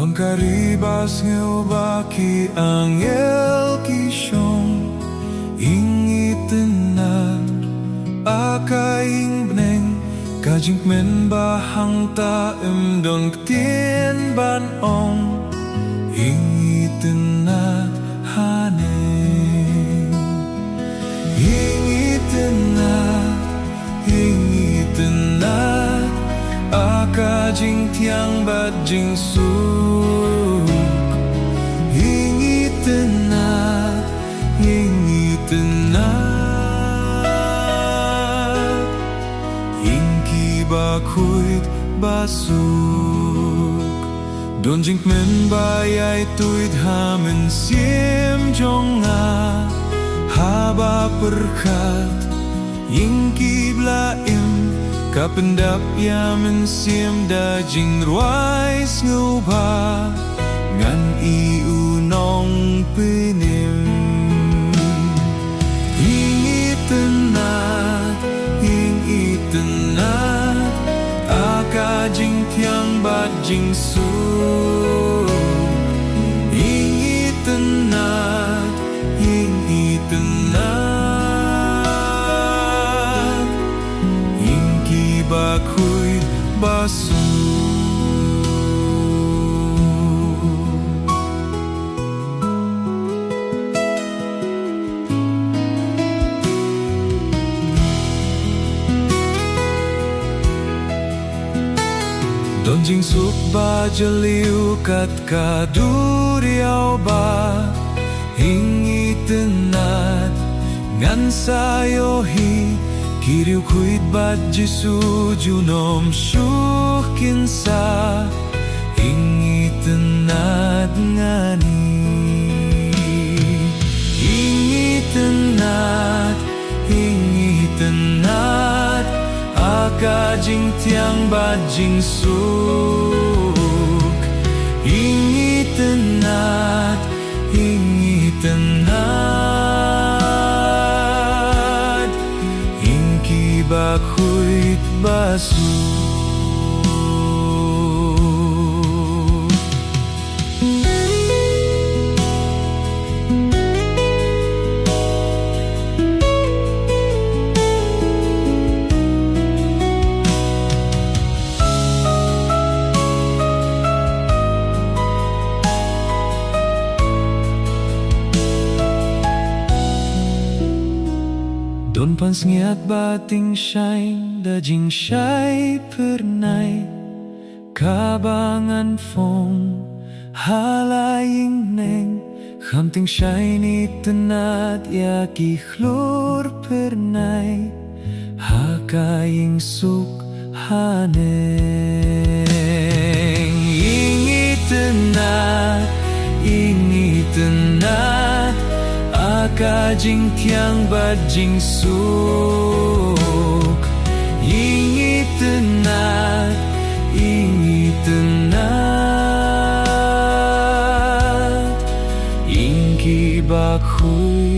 Don karibas ngeu baki angel kishong ingitenan akaing bneng kajing men bahang ta don ktien ban ong ingitenat haneng ingitenat akajing tiang bat jing su ingki bakuit basuk don jing men bayai tuit hamen siem jonga haba perkat ingki blaim kapendap yamen siem da jing ruais nguba ngan i unong penim ingitenat akajing tiang bat jing su ingitenat ingki bakuit basu don jing suk ba jeliu kat kaduriau ba ingitenat ngan sayohi kiriu kuit bat jisu junom syuh kinsa ingitenat ngani ingitenat akajing tiang bajing suk ingitenat ingki bakuit basu don pans ngiat bating shine da jing shai pernai kabangan fong halaying neng hamting shiny tenat yaki khlur pernai hakaying suk haneng ingitenat akajing tiang bajing suk ingitenat ingki bakuit